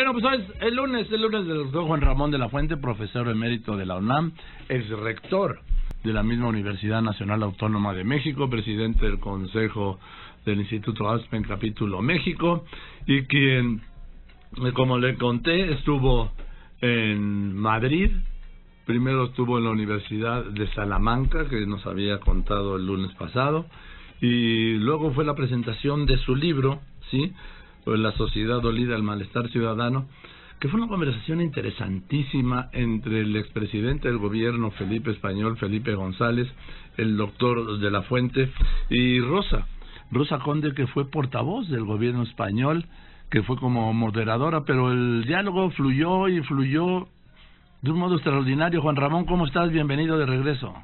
Bueno, pues hoy es el lunes del doctor Juan Ramón de la Fuente, profesor emérito de la UNAM, ex rector de la misma Universidad Nacional Autónoma de México, presidente del Consejo del Instituto Aspen Capítulo México, y quien, como le conté, estuvo en Madrid. Primero estuvo en la Universidad de Salamanca, que nos había contado el lunes pasado, y luego fue la presentación de su libro, ¿sí?, La Sociedad Dolida, el Malestar Ciudadano, que fue una conversación interesantísima entre el expresidente del gobierno Felipe Español, Felipe González, el doctor de la Fuente, y Rosa Conde, que fue portavoz del gobierno español, que fue como moderadora, pero el diálogo fluyó de un modo extraordinario. Juan Ramón, ¿cómo estás? Bienvenido de regreso.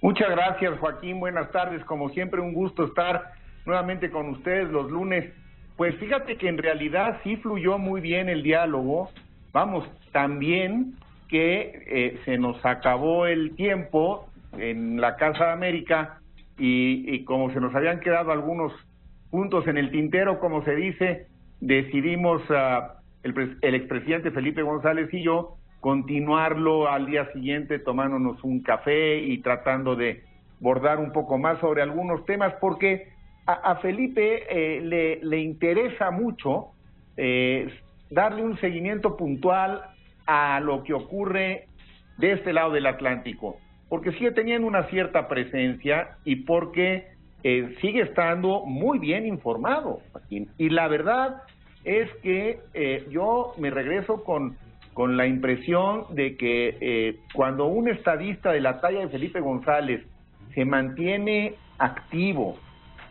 Muchas gracias, Joaquín. Buenas tardes. Como siempre, un gusto estar nuevamente con ustedes los lunes. Pues fíjate que en realidad sí fluyó muy bien el diálogo. Vamos, también que se nos acabó el tiempo en la Casa de América y como se nos habían quedado algunos puntos en el tintero, como se dice, decidimos el expresidente Felipe González y yo continuarlo al día siguiente tomándonos un café y tratando de bordar un poco más sobre algunos temas, porque a Felipe le interesa mucho darle un seguimiento puntual a lo que ocurre de este lado del Atlántico, porque sigue teniendo una cierta presencia y porque sigue estando muy bien informado, Joaquín. Y la verdad es que yo me regreso con la impresión de que cuando un estadista de la talla de Felipe González se mantiene activo,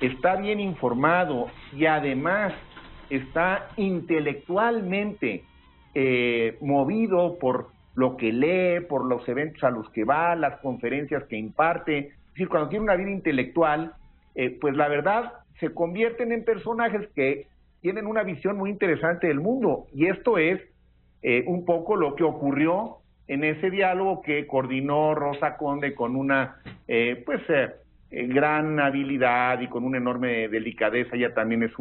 está bien informado y además está intelectualmente movido por lo que lee, por los eventos a los que va, las conferencias que imparte, es decir, cuando tiene una vida intelectual, pues la verdad se convierten en personajes que tienen una visión muy interesante del mundo, y esto es un poco lo que ocurrió en ese diálogo que coordinó Rosa Conde con una gran habilidad y con una enorme delicadeza. Ella también es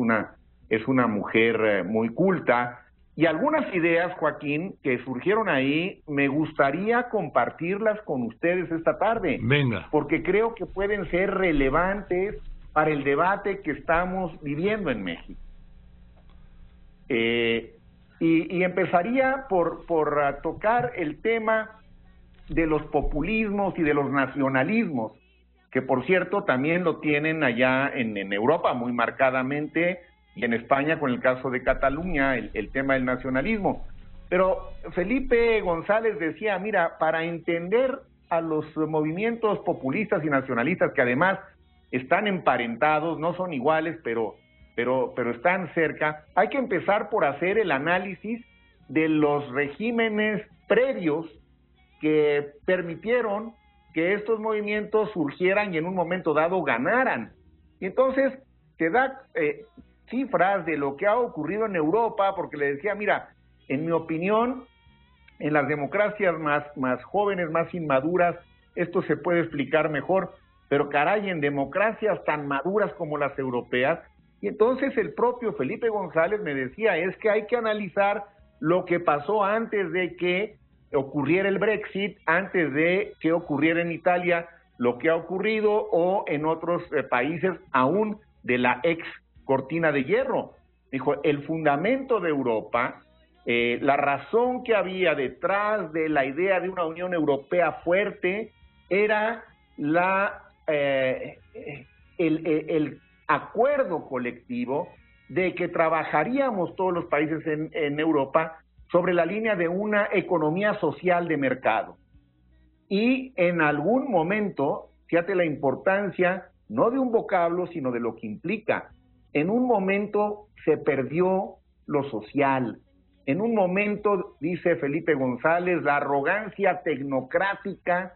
una mujer muy culta, y algunas ideas, Joaquín, que surgieron ahí, me gustaría compartirlas con ustedes esta tarde. Venga. Porque creo que pueden ser relevantes para el debate que estamos viviendo en México. Y empezaría por tocar el tema de los populismos y de los nacionalismos, que por cierto también lo tienen allá en Europa muy marcadamente, y en España con el caso de Cataluña, el tema del nacionalismo. Pero Felipe González decía, mira, para entender a los movimientos populistas y nacionalistas, que además están emparentados, no son iguales, pero están cerca, hay que empezar por hacer el análisis de los regímenes previos que permitieron que estos movimientos surgieran y en un momento dado ganaran. Y entonces te da cifras de lo que ha ocurrido en Europa, porque le decía, mira, en mi opinión, en las democracias más jóvenes, más inmaduras, esto se puede explicar mejor, pero caray, en democracias tan maduras como las europeas. Y entonces el propio Felipe González me decía, es que hay que analizar lo que pasó antes de que ocurriera el Brexit, antes de que ocurriera en Italia lo que ha ocurrido, o en otros países aún de la ex cortina de hierro. Dijo, el fundamento de Europa, la razón que había detrás de la idea de una Unión Europea fuerte era el acuerdo colectivo de que trabajaríamos todos los países en Europa sobre la línea de una economía social de mercado. Y en algún momento, fíjate la importancia, no de un vocablo, sino de lo que implica. En un momento se perdió lo social. En un momento, dice Felipe González, la arrogancia tecnocrática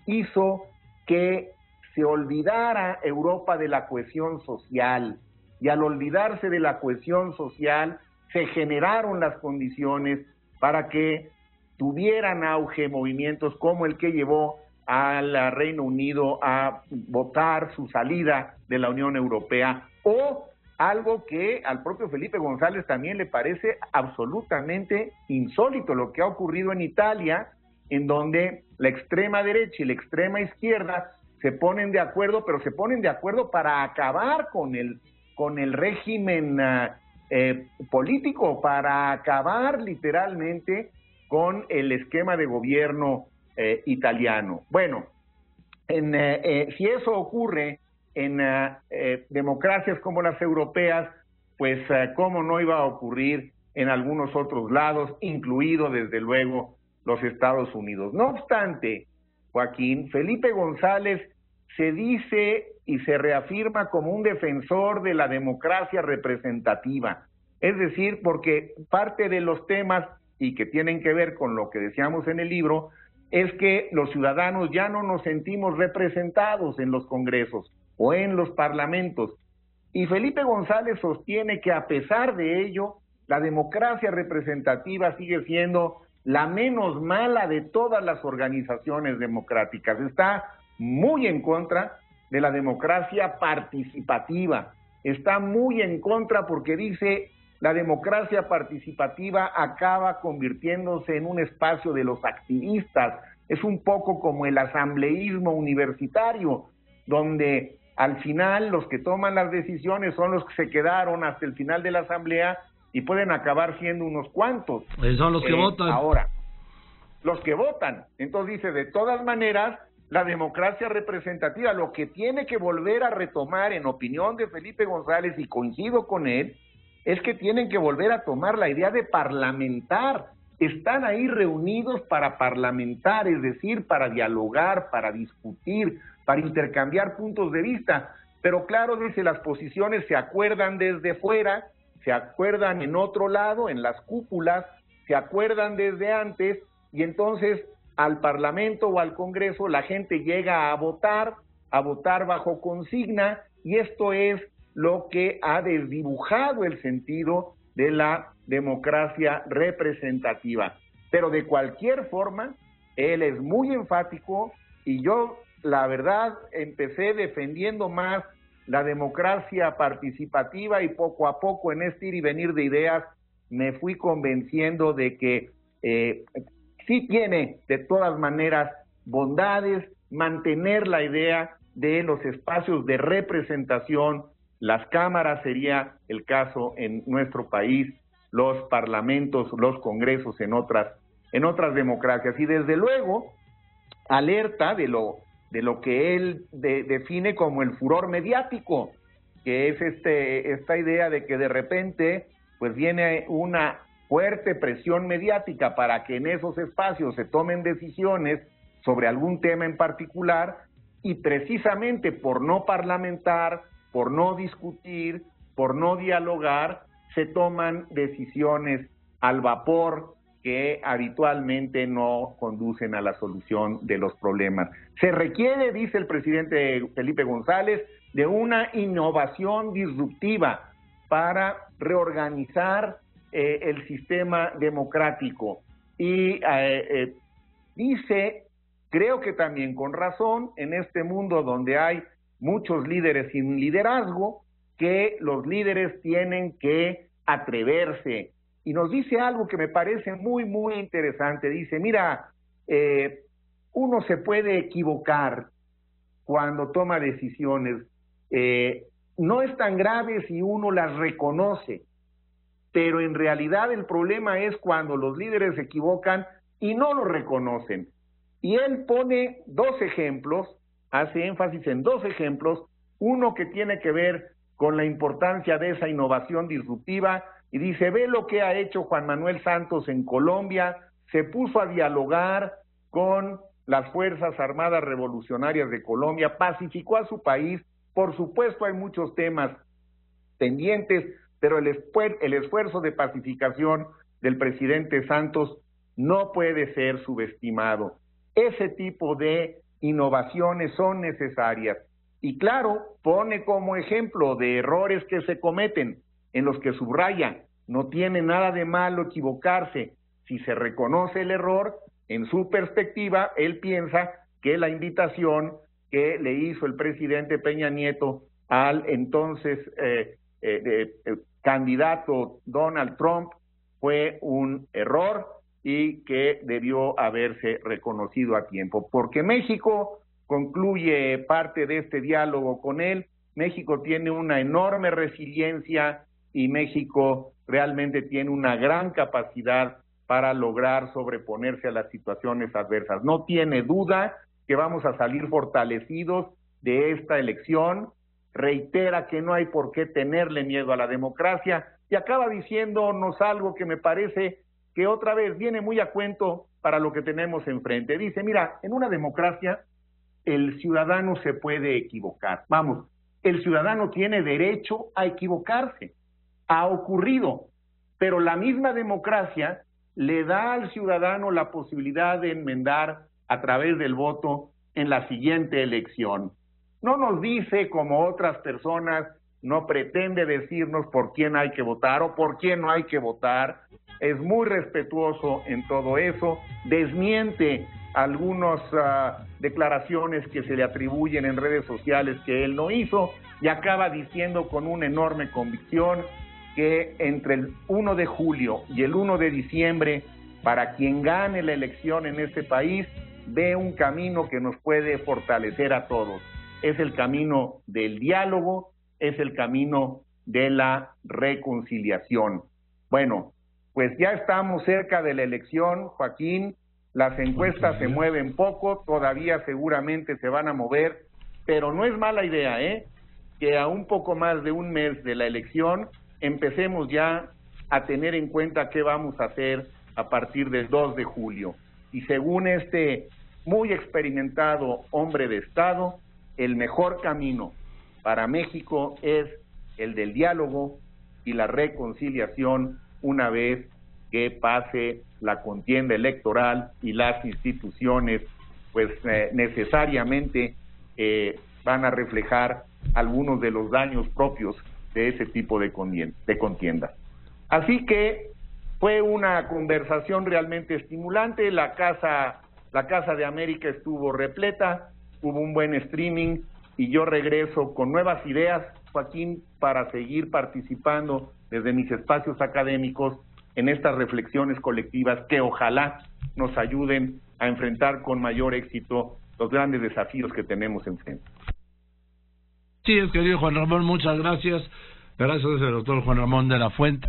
hizo que se olvidara Europa de la cohesión social, y al olvidarse de la cohesión social se generaron las condiciones para que tuvieran auge movimientos como el que llevó al Reino Unido a votar su salida de la Unión Europea, o algo que al propio Felipe González también le parece absolutamente insólito, lo que ha ocurrido en Italia, en donde la extrema derecha y la extrema izquierda se ponen de acuerdo, pero se ponen de acuerdo para acabar con el régimen político, para acabar literalmente con el esquema de gobierno italiano. Bueno, si eso ocurre en democracias como las europeas, pues cómo no iba a ocurrir en algunos otros lados, incluido desde luego los Estados Unidos. No obstante, Joaquín, Felipe González se dice y se reafirma como un defensor de la democracia representativa, es decir, porque parte de los temas y que tienen que ver con lo que decíamos en el libro es que los ciudadanos ya no nos sentimos representados en los congresos o en los parlamentos. Y Felipe González sostiene que a pesar de ello, la democracia representativa sigue siendo la menos mala de todas las organizaciones democráticas. Está muy en contra de la democracia participativa. Está muy en contra porque dice la democracia participativa acaba convirtiéndose en un espacio de los activistas. Es un poco como el asambleísmo universitario, donde al final los que toman las decisiones son los que se quedaron hasta el final de la asamblea y pueden acabar siendo unos cuantos. Son los que votan. Ahora, los que votan. Entonces dice, de todas maneras, la democracia representativa, lo que tiene que volver a retomar, en opinión de Felipe González, y coincido con él, es que tienen que volver a tomar la idea de parlamentar. Están ahí reunidos para parlamentar, es decir, para dialogar, para discutir, para intercambiar puntos de vista. Pero claro, dice, las posiciones se acuerdan desde fuera, se acuerdan en otro lado, en las cúpulas, se acuerdan desde antes, y entonces al Parlamento o al Congreso la gente llega a votar bajo consigna, y esto es lo que ha desdibujado el sentido de la democracia representativa. Pero de cualquier forma, él es muy enfático, y yo, la verdad, empecé defendiendo más la democracia participativa, y poco a poco en este ir y venir de ideas me fui convenciendo de que sí tiene de todas maneras bondades mantener la idea de los espacios de representación. Las cámaras sería el caso en nuestro país, los parlamentos, los congresos en otras democracias, y desde luego alerta de lo que él define como el furor mediático, que es esta idea de que de repente pues viene una fuerte presión mediática para que en esos espacios se tomen decisiones sobre algún tema en particular, y precisamente por no parlamentar, por no discutir, por no dialogar, se toman decisiones al vapor que habitualmente no conducen a la solución de los problemas. Se requiere, dice el presidente Felipe González, de una innovación disruptiva para reorganizar el sistema democrático. Y dice, creo que también con razón, en este mundo donde hay muchos líderes sin liderazgo, que los líderes tienen que atreverse. Y nos dice algo que me parece muy, muy interesante. Dice, mira, uno se puede equivocar cuando toma decisiones. No es tan grave si uno las reconoce, pero en realidad el problema es cuando los líderes se equivocan y no lo reconocen. Y él pone dos ejemplos, hace énfasis en dos ejemplos, uno que tiene que ver con la importancia de esa innovación disruptiva, y dice, ve lo que ha hecho Juan Manuel Santos en Colombia, se puso a dialogar con las Fuerzas Armadas Revolucionarias de Colombia, pacificó a su país. Por supuesto hay muchos temas pendientes, pero el esfuerzo de pacificación del presidente Santos no puede ser subestimado. Ese tipo de innovaciones son necesarias. Y claro, pone como ejemplo de errores que se cometen, en los que subraya, no tiene nada de malo equivocarse. Si se reconoce el error, en su perspectiva, él piensa que la invitación que le hizo el presidente Peña Nieto al entonces candidato Donald Trump fue un error y que debió haberse reconocido a tiempo, porque México concluye parte de este diálogo con él. México tiene una enorme resiliencia y México realmente tiene una gran capacidad para lograr sobreponerse a las situaciones adversas. No tiene duda que vamos a salir fortalecidos de esta elección. Reitera que no hay por qué tenerle miedo a la democracia y acaba diciéndonos algo que me parece que otra vez viene muy a cuento para lo que tenemos enfrente. Dice, mira, en una democracia el ciudadano se puede equivocar. Vamos, el ciudadano tiene derecho a equivocarse. Ha ocurrido, pero la misma democracia le da al ciudadano la posibilidad de enmendar a través del voto en la siguiente elección. No nos dice, como otras personas, no pretende decirnos por quién hay que votar o por quién no hay que votar. Es muy respetuoso en todo eso, desmiente algunas declaraciones que se le atribuyen en redes sociales que él no hizo y acaba diciendo con una enorme convicción que entre el 1 de julio y el 1 de diciembre, para quien gane la elección en este país, ve un camino que nos puede fortalecer a todos. Es el camino del diálogo, es el camino de la reconciliación. Bueno, pues ya estamos cerca de la elección, Joaquín. Las encuestas se mueven poco, todavía seguramente se van a mover, pero no es mala idea, que a un poco más de un mes de la elección empecemos ya a tener en cuenta qué vamos a hacer a partir del 2 de julio. Y según este muy experimentado hombre de Estado, el mejor camino para México es el del diálogo y la reconciliación una vez que pase la contienda electoral y las instituciones pues necesariamente van a reflejar algunos de los daños propios de ese tipo de contienda. Así que fue una conversación realmente estimulante. La Casa de América estuvo repleta, hubo un buen streaming y yo regreso con nuevas ideas, Joaquín, para seguir participando desde mis espacios académicos en estas reflexiones colectivas que ojalá nos ayuden a enfrentar con mayor éxito los grandes desafíos que tenemos enfrente. Sí, querido Juan Ramón, muchas gracias. Gracias al doctor Juan Ramón de la Fuente.